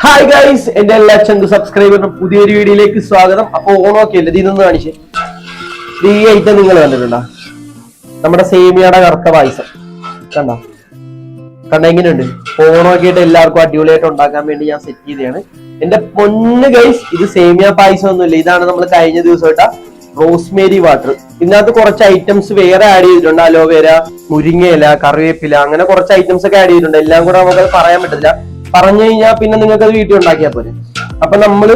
Hi guys, എന്റെ എല്ലാ ചങ്ക് സബ്സ്ക്രൈബറിനും പുതിയൊരു വീഡിയോയിലേക്ക് സ്വാഗതം. അപ്പൊ ഓണമൊക്കെ അല്ലേ, ഇതൊന്ന് കാണിച്ചേ. ഈ ഐറ്റം നിങ്ങൾ കണ്ടിട്ടുണ്ടോ? നമ്മുടെ സേമിയയുടെ കറുത്ത പായസം കണ്ട എങ്ങനെയുണ്ട്? ഓണമൊക്കെ ആയിട്ട് എല്ലാവർക്കും അടിപൊളിയായിട്ട് ഉണ്ടാക്കാൻ വേണ്ടി ഞാൻ സെറ്റ് ചെയ്തതാണ്. എന്റെ പൊന്ന് ഗൈസ്, ഇത് സേമിയ പായസം ഒന്നുമില്ല, ഇതാണ് നമ്മൾ കഴിഞ്ഞ ദിവസം ഇട്ട റോസ്മേരി വാട്ടർ. ഇതിനകത്ത് കുറച്ച് ഐറ്റംസ് വേറെ ആഡ് ചെയ്തിട്ടുണ്ട്. അലോവേര, മുരിങ്ങയില, കറിവേപ്പില, അങ്ങനെ കുറച്ച് ഐറ്റംസ് ഒക്കെ ആഡ് ചെയ്തിട്ടുണ്ട്. എല്ലാം കൂടെ നമുക്ക് പറയാൻ പറ്റില്ല. പറഞ്ഞു കഴിഞ്ഞാൽ പിന്നെ നിങ്ങൾക്ക് അത് വീട്ടിൽ ഉണ്ടാക്കിയാൽ പോരെ. അപ്പൊ നമ്മള്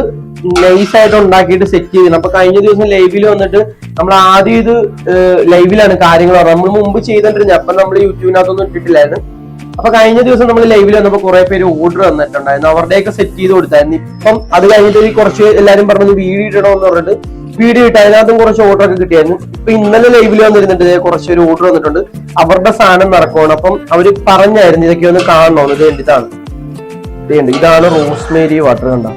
നൈസായിട്ട് ഉണ്ടാക്കിയിട്ട് സെറ്റ് ചെയ്തിരുന്നു. അപ്പൊ കഴിഞ്ഞ ദിവസം ലൈവിൽ വന്നിട്ട് നമ്മൾ ആദ്യം ഇത് ലൈവിലാണ് കാര്യങ്ങൾ പറഞ്ഞത്. നമ്മൾ മുമ്പ് ചെയ്തോണ്ടിരുന്നത്, അപ്പൊ നമ്മൾ യൂട്യൂബിനകത്തൊന്നും ഇട്ടിട്ടില്ലായിരുന്നു. അപ്പൊ കഴിഞ്ഞ ദിവസം നമ്മൾ ലൈവിൽ വന്നപ്പോൾ കുറെ പേര് ഓർഡർ വന്നിട്ടുണ്ടായിരുന്നു, അവരുടെയൊക്കെ സെറ്റ് ചെയ്ത് കൊടുത്തായിരുന്നു. ഇപ്പം അത് കഴിഞ്ഞിട്ട് കുറച്ച് എല്ലാരും പറഞ്ഞത് വീഡിയോ ഇടണമെന്ന് പറഞ്ഞിട്ട് വീഡിയോ ഇട്ട് അതിനകത്തും കുറച്ച് ഓർഡർ ഒക്കെ കിട്ടിയായിരുന്നു. ഇപ്പൊ ഇന്നലെ ലൈവിൽ വന്നിരുന്നിട്ട് കുറച്ചൊരു ഓർഡർ വന്നിട്ടുണ്ട്, അവരുടെ സാധനം നടക്കണം. അപ്പം അവര് പറഞ്ഞായിരുന്നു ഇതൊക്കെ ഒന്ന് കാണണം, ഇത് എന്തിട്ടാണ്. ഇതാണ് റോസ്മേരി വാട്ടർ. കണ്ട,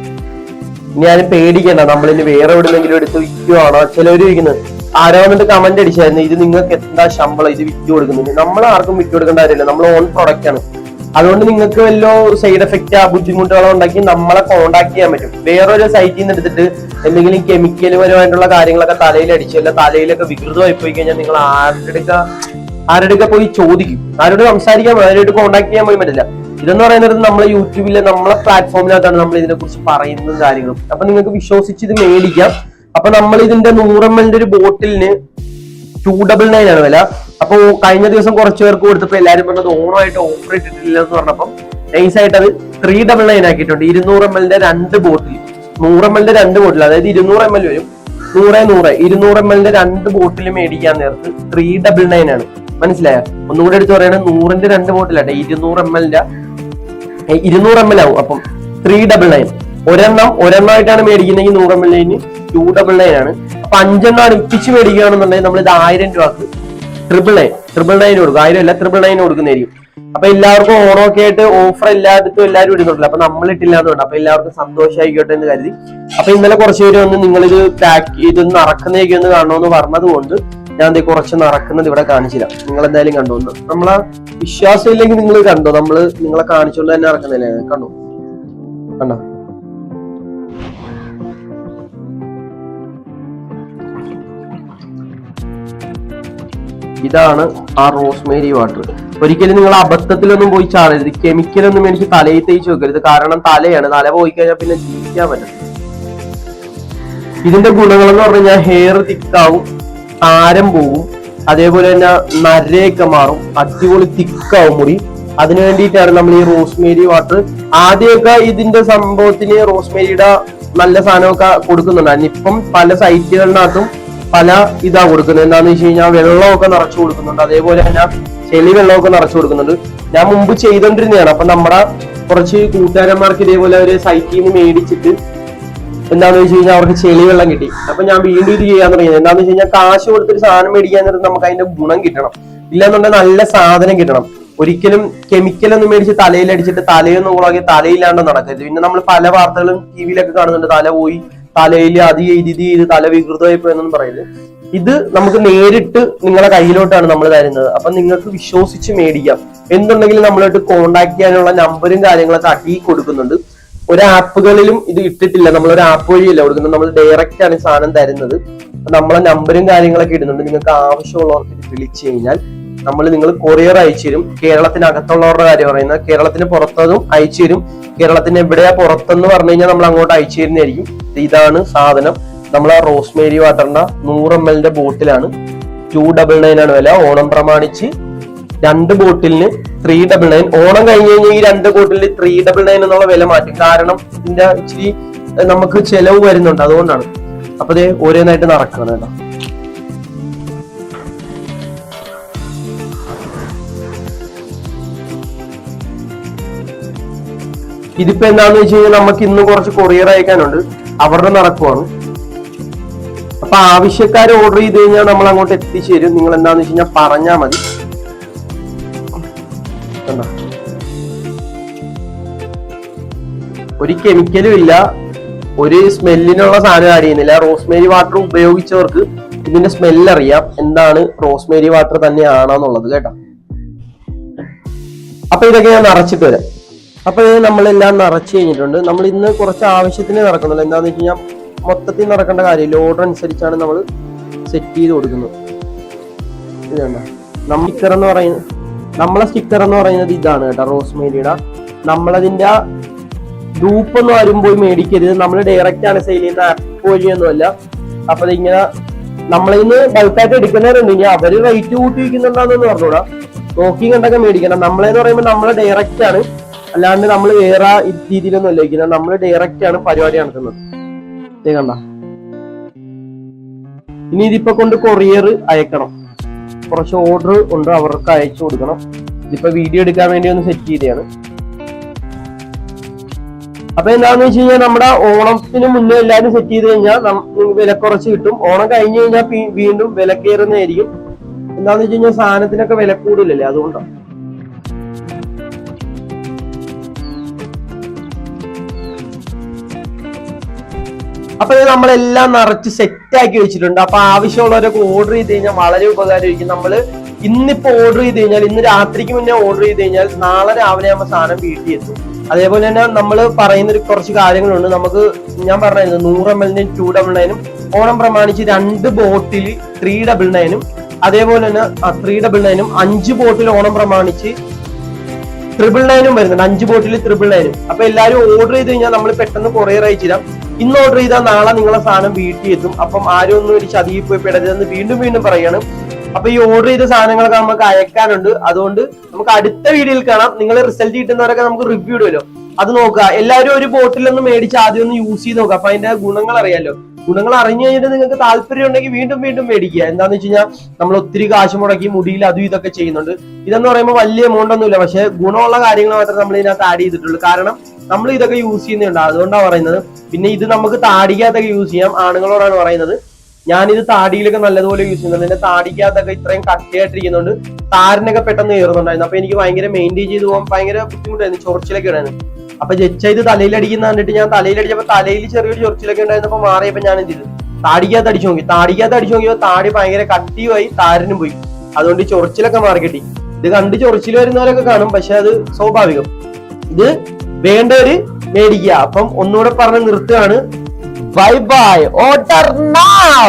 ഇനി ആരും പേടിക്കണ്ട, നമ്മളിനി വേറെ എവിടെന്നെങ്കിലും എടുത്ത് വിൽക്കുവാണോ? ചിലവര് ഇരിക്കുന്നത് ആരോ വന്നിട്ട് കമന്റ് അടിച്ചായിരുന്നു, ഇത് നിങ്ങൾക്ക് എന്താ ശമ്പളം, ഇത് വിറ്റ് കൊടുക്കുന്നുണ്ട്. നമ്മൾ ആർക്കും വിറ്റ് കൊടുക്കേണ്ട കാര്യമില്ല, നമ്മൾ ഓൺ പ്രൊഡക്റ്റ് ആണ്. അതുകൊണ്ട് നിങ്ങൾക്ക് വല്ലോ സൈഡ് എഫക്റ്റ് ബുദ്ധിമുട്ടുകളോ ഉണ്ടാക്കി നമ്മളെ കോണ്ടാക്ട് ചെയ്യാൻ പറ്റും. വേറൊരു സൈറ്റിൽ നിന്ന് എടുത്തിട്ട് എന്തെങ്കിലും കെമിക്കൽ പരമായിട്ടുള്ള കാര്യങ്ങളൊക്കെ തലയിൽ അടിച്ചല്ല, തലയിലൊക്കെ വികൃതമായി പോയി കഴിഞ്ഞാൽ നിങ്ങൾ ആരുടെ പോയി ചോദിക്കും, ആരോട് സംസാരിക്കാൻ, ആരോട് കോണ്ടാക്ട് ചെയ്യാൻ പോയി പറ്റില്ല. ഇതെന്ന് പറയുന്നത് നമ്മളെ യൂട്യൂബിലെ നമ്മളെ പ്ലാറ്റ്ഫോമിനകത്താണ് നമ്മൾ ഇതിനെ കുറിച്ച് പറയുന്നതും കാര്യങ്ങളും. അപ്പൊ നിങ്ങൾക്ക് വിശ്വസിച്ച് ഇത് മേടിക്കാം. അപ്പൊ നമ്മൾ ഇതിന്റെ 100 ml ഒരു ബോട്ടിലിന് 299 ആണ് വില. അപ്പൊ കഴിഞ്ഞ ദിവസം കുറച്ചു പേർക്ക് കൊടുത്തപ്പോ എല്ലാരും പറഞ്ഞത് ഓണമായിട്ട് ഓഫർ ഇട്ടിട്ടില്ല എന്ന് പറഞ്ഞപ്പം നൈസായിട്ട് അത് 399 ആക്കിയിട്ടുണ്ട്. 200 ml രണ്ട് ബോട്ടിൽ, 100 ml രണ്ട് ബോട്ടിൽ, അതായത് 200 ml വരും. 200 ml രണ്ട് ബോട്ടിൽ മേടിക്കാൻ നേരത്ത് 399 ആണ്. മനസ്സിലായോ? ഒന്നുകൂടെ എടുത്ത് പറയണത് 100ന്റെ രണ്ട് ബോട്ടിലാട്ടെ, 200 ml ആവും. അപ്പം 399. ഒരെണ്ണമായിട്ടാണ് മേടിക്കുന്നെങ്കിൽ 100 ml 299 ആണ്. അപ്പൊ 5 അടുപ്പിച്ച് മേടിക്കുകയാണെന്നുണ്ടെങ്കിൽ നമ്മൾ ഇത് 1000 രൂപക്ക് 999 കൊടുക്കും. 1000 അല്ല, 999 കൊടുക്കുന്നതായിരിക്കും. അപ്പൊ എല്ലാവർക്കും ഓണമൊക്കെ ആയിട്ട് ഓഫർ എല്ലായിടത്തും എല്ലാവരും ഇടുന്നുണ്ടല്ലോ, അപ്പൊ നമ്മൾ ഇട്ടില്ല എന്നുണ്ട്. അപ്പൊ എല്ലാവർക്കും സന്തോഷമായിക്കോട്ടെ എന്ന് കരുതി. അപ്പൊ ഇന്നലെ കുറച്ച് പേര് വന്ന് നിങ്ങളിത് പാക്ക് ചെയ്ത് നടക്കുന്നതൊക്കെ ഒന്ന് കാണണമെന്ന് പറഞ്ഞത് കൊണ്ട് ഞാൻ കുറച്ച് നടക്കുന്നത് ഇവിടെ കാണിച്ചില്ല. നിങ്ങൾ എന്തായാലും കണ്ടു. നമ്മളെ വിശ്വാസം ഇല്ലെങ്കിൽ നിങ്ങൾ കണ്ടോ, നമ്മള് നിങ്ങളെ കാണിച്ചുകൊണ്ട് തന്നെ നടക്കുന്നില്ലേ? കണ്ടോ? ഇതാണ് ആ റോസ്മേരി വാട്ടർ. ഒരിക്കലും നിങ്ങൾ അബദ്ധത്തിലൊന്നും പോയി ചാടരുത്. കെമിക്കലൊന്നും എനിക്ക് തലയിൽ തേച്ച് വെക്കരുത്, കാരണം തലയാണ്. തല പോയി കഴിഞ്ഞാൽ പിന്നെ ജീവിക്കാൻ പറ്റും. ഇതിന്റെ ഗുണങ്ങൾ എന്ന് പറഞ്ഞു കഴിഞ്ഞാൽ ഹെയർ തിക്കാവും, താരം പോവും, അതേപോലെ തന്നെ നരയൊക്കെ മാറും, അടിപൊളി തിക്കാവും മുടി. അതിനു വേണ്ടിയിട്ടാണ് നമ്മൾ ഈ റോസ്മേരി വാട്ടർ. ആദ്യമൊക്കെ ഇതിന്റെ സംഭവത്തിന് റോസ്മേരിയുടെ നല്ല സാധനമൊക്കെ കൊടുക്കുന്നുണ്ടായിരുന്നു. ഇപ്പം പല സൈറ്റുകളിനകത്തും പല ഇതാ കൊടുക്കുന്നത്. എന്താന്ന് വെച്ച് കഴിഞ്ഞാൽ വെള്ളമൊക്കെ നിറച്ചു കൊടുക്കുന്നുണ്ട്, അതേപോലെ തന്നെ ചെളി വെള്ളമൊക്കെ നിറച്ചു കൊടുക്കുന്നുണ്ട്. ഞാൻ മുമ്പ് ചെയ്തോണ്ടിരുന്നതാണ്. അപ്പൊ നമ്മുടെ കുറച്ച് കൂട്ടുകാരന്മാർക്ക് ഇതേപോലെ ഒരു സൈറ്റിൽ നിന്ന് മേടിച്ചിട്ട് എന്താണെന്ന് വെച്ച് കഴിഞ്ഞാൽ അവർക്ക് ചെളി വെള്ളം കിട്ടി. അപ്പൊ ഞാൻ വീണ്ടും ഇത് ചെയ്യാൻ തുടങ്ങിയത്. എന്താണെന്ന് വെച്ച് കഴിഞ്ഞാൽ കാശ് കൊടുത്തൊരു സാധനം മേടിക്കാൻ നേരത്ത് നമുക്ക് അതിന്റെ ഗുണം കിട്ടണം, ഇല്ലാന്നുണ്ടെങ്കിൽ നല്ല സാധനം കിട്ടണം. ഒരിക്കലും കെമിക്കലൊന്നും മേടിച്ച് തലയിൽ അടിച്ചിട്ട് തലയൊന്നും കൂടാക്കി തലയില്ലാണ്ട് നടക്കരുത്. പിന്നെ നമ്മൾ പല വാർത്തകളും ടിവിയിലൊക്കെ കാണുന്നുണ്ട്, തല പോയി, തലയിൽ അത് ചെയ്ത് തല വികൃതമായി പോയെന്നൊന്നും പറയരുത്. ഇത് നമുക്ക് നേരിട്ട് നിങ്ങളെ കയ്യിലോട്ടാണ് നമ്മൾ തരുന്നത്. അപ്പൊ നിങ്ങൾക്ക് വിശ്വസിച്ച് മേടിക്കാം. എന്തുണ്ടെങ്കിലും നമ്മളായിട്ട് കോണ്ടാക്ട് ചെയ്യാനുള്ള നമ്പറും കാര്യങ്ങളൊക്കെ അടി കൊടുക്കുന്നുണ്ട്. ഒരു ആപ്പുകളിലും ഇത് ഇട്ടിട്ടില്ല, നമ്മളൊരു ആപ്പ് വഴിയല്ല കൊടുക്കുന്നത്, നമ്മൾ ഡയറക്റ്റ് ആണ് സാധനം തരുന്നത്. നമ്മളെ നമ്പറും കാര്യങ്ങളൊക്കെ ഇടുന്നുണ്ട്. നിങ്ങൾക്ക് ആവശ്യമുള്ളവർക്ക് ഇത് വിളിച്ചു കഴിഞ്ഞാൽ നിങ്ങൾ കൊറിയർ അയച്ചു തരും. കേരളത്തിനകത്തുള്ളവരുടെ കാര്യം പറയുന്നത്, കേരളത്തിന് പുറത്തതും അയച്ചു തരും. കേരളത്തിന് എവിടെയാ പുറത്തെന്ന് പറഞ്ഞു കഴിഞ്ഞാൽ നമ്മൾ അങ്ങോട്ട് അയച്ചു തരുന്നതായിരിക്കും. ഇതാണ് സാധനം. നമ്മൾ ആ റോസ്മേരി വാട്ടറിന്റെ 100 ml ബോട്ടിലാണ് 299 ആണ് വില. ഓണം പ്രമാണിച്ച് രണ്ട് ബോട്ടിലിന് 399. ഓണം കഴിഞ്ഞ് കഴിഞ്ഞാൽ ഈ രണ്ട് ബോട്ടിലിന് 399 എന്നുള്ള വില മാറ്റും, കാരണം ഇതിന്റെ ഇച്ചിരി നമുക്ക് ചെലവ് വരുന്നുണ്ട്, അതുകൊണ്ടാണ്. അപ്പൊ ഇത് ഓരോന്നായിട്ട് നടക്കണം കേട്ടോ. ഇതിപ്പോ എന്താന്ന് വെച്ച് കഴിഞ്ഞാൽ നമുക്ക് ഇന്ന് കുറച്ച് കൊറിയർ അയക്കാനുണ്ട്, അവരുടെ നടക്കുവാണ്. അപ്പൊ ആവശ്യക്കാർ ഓർഡർ ചെയ്ത് കഴിഞ്ഞാൽ നമ്മൾ അങ്ങോട്ട് എത്തിച്ചു തരും. നിങ്ങൾ എന്താന്ന് വെച്ച് കഴിഞ്ഞാൽ പറഞ്ഞാൽ മതി. ഒരു കെമിക്കലും ഇല്ല, ഒരു സ്മെല്ലിനുള്ള സാധനം ആഡ് ചെയ്യുന്നില്ല. റോസ്മേരി വാട്ടർ ഉപയോഗിച്ചവർക്ക് ഇതിന്റെ സ്മെല്ല് അറിയാം, എന്താണ് റോസ്മേരി വാട്ടർ തന്നെയാണെന്നുള്ളത് കേട്ടോ. അപ്പൊ ഇതൊക്കെ ഞാൻ നിറച്ചിട്ട് വരാം. അപ്പൊ ഇത് നമ്മളെല്ലാം നിറച്ച് കഴിഞ്ഞിട്ടുണ്ട്. നമ്മൾ ഇന്ന് കുറച്ച് ആവശ്യത്തിന് നിറക്കുന്നുള്ളൂ. എന്താന്ന് വെച്ച് കഴിഞ്ഞാൽ മൊത്തത്തിൽ നിറക്കേണ്ട കാര്യമില്ല, ഓർഡർ അനുസരിച്ചാണ് നമ്മൾ സെറ്റ് ചെയ്ത് കൊടുക്കുന്നത്. ഇതുണ്ട് സ്റ്റിക്കർ എന്ന് പറയുന്നത്, നമ്മളെ സ്റ്റിക്കർ എന്ന് പറയുന്നത് ഇതാണ് കേട്ടോ, റോസ്മേരിയുടെ. നമ്മളതിന്റെ ഗ്രൂപ്പൊന്നും ആരും പോയി മേടിക്കരുത്, നമ്മൾ ഡയറക്റ്റ് ആണ് സെയിൽ ചെയ്യുന്ന, ആപ്പ് വഴിയൊന്നുമല്ല. അപ്പൊ ഇങ്ങനെ നമ്മളിന്ന് ബൾക്കായിട്ട് എടുക്കുന്നവരുണ്ട്, ഇനി അവര് റേറ്റ് കൂട്ടി വയ്ക്കുന്നുണ്ടാന്ന് പറഞ്ഞൂടാ, നോക്കി കണ്ടൊക്കെ മേടിക്കണം. നമ്മളെന്ന് പറയുമ്പോൾ നമ്മള് ഡയറക്റ്റ് ആണ്, അല്ലാണ്ട് നമ്മൾ വേറെ രീതിയിലൊന്നും അല്ല വയ്ക്കുന്നത്, നമ്മൾ ഡയറക്റ്റ് ആണ് പരിപാടി നടത്തുന്നത്. കണ്ട, ഇനി ഇതിപ്പോ കൊണ്ട് കൊറിയർ അയക്കണം, കുറച്ച് ഓർഡർ ഉണ്ട്, അവർക്ക് അയച്ചു കൊടുക്കണം. ഇതിപ്പോ വീഡിയോ എടുക്കാൻ വേണ്ടി ഒന്ന് സെറ്റ് ചെയ്തതാണ്. അപ്പൊ എന്താന്ന് വെച്ച് കഴിഞ്ഞാൽ നമ്മുടെ ഓണത്തിന് മുന്നേ എല്ലാവരും സെറ്റ് ചെയ്ത് കഴിഞ്ഞാൽ വില കുറച്ച് കിട്ടും. ഓണം കഴിഞ്ഞു കഴിഞ്ഞാൽ വീണ്ടും വില കയറുന്നതായിരിക്കും. എന്താന്ന് വെച്ച് കഴിഞ്ഞാൽ സാധനത്തിനൊക്കെ വില കൂടുതലല്ലേ, അതുകൊണ്ടാണ്. അപ്പൊ നമ്മളെല്ലാം നിറച്ച് സെറ്റ് ആക്കി വെച്ചിട്ടുണ്ട്. അപ്പൊ ആവശ്യമുള്ളവരൊക്കെ ഓർഡർ ചെയ്ത് കഴിഞ്ഞാൽ വളരെ ഉപകാരമായിരിക്കും. നമ്മള് ഇന്നിപ്പോ ഓർഡർ ചെയ്ത് കഴിഞ്ഞാൽ, ഇന്ന് രാത്രിക്ക് മുന്നേ ഓർഡർ ചെയ്ത് കഴിഞ്ഞാൽ നാളെ രാവിലെ ആകുമ്പോൾ സാധനം വീട്ടിൽ എത്തും. അതേപോലെ തന്നെ നമ്മൾ പറയുന്ന കുറച്ച് കാര്യങ്ങളുണ്ട്. നമുക്ക് ഞാൻ പറഞ്ഞിരുന്നു 100 ml 299 ഓണം പ്രമാണിച്ച് 2 ബോട്ടിൽ 399, അതേപോലെ തന്നെ 399 5 ബോട്ടിൽ ഓണം പ്രമാണിച്ച് 999 വരുന്നുണ്ട്, 5 ബോട്ടിൽ 999. അപ്പൊ എല്ലാവരും ഓർഡർ ചെയ്ത് കഴിഞ്ഞാൽ നമ്മൾ പെട്ടെന്ന് കൊറിയർ അയച്ചിടാം. ഇന്ന് ഓർഡർ ചെയ്താൽ നാളെ നിങ്ങളെ സാധനം വീട്ടിൽ എത്തും. അപ്പം ആരും ഒന്നും ഒരു ചതിയിൽ പോയി പെടരുതെന്ന് വീണ്ടും വീണ്ടും പറയാണ്. അപ്പൊ ഈ ഓർഡർ ചെയ്ത സാധനങ്ങളൊക്കെ നമുക്ക് അയക്കാനുണ്ട്. അതുകൊണ്ട് നമുക്ക് അടുത്ത വീഡിയോയിൽ കാണാം. നിങ്ങൾ റിസൾട്ട് കിട്ടുന്നവരൊക്കെ നമുക്ക് റിവ്യൂ ഇടുമല്ലോ, അത് നോക്കുക. എല്ലാവരും ഒരു ബോട്ടിലൊന്നും മേടിച്ച് ആദ്യം ഒന്ന് യൂസ് ചെയ്ത് നോക്കുക. അപ്പൊ അതിന്റെ ഗുണങ്ങൾ അറിയാലോ. ഗുണങ്ങൾ അറിഞ്ഞു കഴിഞ്ഞിട്ട് നിങ്ങൾക്ക് താല്പര്യം ഉണ്ടെങ്കിൽ വീണ്ടും വീണ്ടും മേടിക്കുക. എന്താന്ന് വെച്ച് കഴിഞ്ഞാൽ നമ്മൾ ഒത്തിരി കാശ് മുടക്കി മുടിയിൽ അതും ഇതൊക്കെ ചെയ്യുന്നുണ്ട്. ഇതെന്ന് പറയുമ്പോൾ വലിയ എമൗണ്ട് ഒന്നുമില്ല, പക്ഷെ ഗുണമുള്ള കാര്യങ്ങൾ മാത്രമേ നമ്മൾ ഇതിനകത്ത് ആഡ് ചെയ്തിട്ടുള്ളൂ. കാരണം നമ്മൾ ഇതൊക്കെ യൂസ് ചെയ്യുന്നുണ്ട്, അതുകൊണ്ടാണ് പറയുന്നത്. പിന്നെ ഇത് നമുക്ക് താടിക്കകത്തൊക്കെ യൂസ് ചെയ്യാം. ആണുങ്ങളോടാണ് പറയുന്നത്. ഞാനിത് താടിയിലൊക്കെ നല്ലതുപോലെ യൂസ് ചെയ്യുന്നുണ്ട്. എന്റെ താടിക്കകത്തൊക്കെ ഇത്രയും കട്ടിയായിട്ടിരിക്കുന്നുണ്ട്, താരനൊക്കെ പെട്ടെന്ന് കയറുന്നുണ്ടായിരുന്നു. അപ്പൊ എനിക്ക് ഭയങ്കര മെയിൻറ്റെയിൻ ചെയ്ത് പോകാൻ ഭയങ്കര ബുദ്ധിമുട്ടായിരുന്നു, ചൊറിച്ചിലൊക്കെ ഉണ്ടായിരുന്നു. അപ്പൊ ജച്ച ഇത് തലയിൽ അടിക്കുന്ന കണ്ടിട്ട് ഞാൻ തലയിലടിച്ചപ്പോ തലയിൽ ചെറിയൊരു ചൊറിച്ചിലൊക്കെ ഉണ്ടായിരുന്നപ്പോ മാറിയപ്പോ ഞാൻ എന്ത് ചെയ്തു, താടിക്കകത്ത് അടിച്ചു നോക്കി. താടിക്കകത്ത് അടിച്ചു നോക്കിയപ്പോ താടി ഭയങ്കര കട്ടിയുമായി, താരനും പോയി. അതുകൊണ്ട് ചൊറിച്ചിലൊക്കെ മാറി കിട്ടി. ഇത് കണ്ട് ചൊറിച്ചിൽ വരുന്നവരൊക്കെ കാണും, പക്ഷെ അത് സ്വാഭാവികം. ഇത് വേണ്ടവര് മേടിക്കുക. അപ്പം ഒന്നുകൂടെ പറഞ്ഞ് നിർത്തുകയാണ്. Bye bye, order now.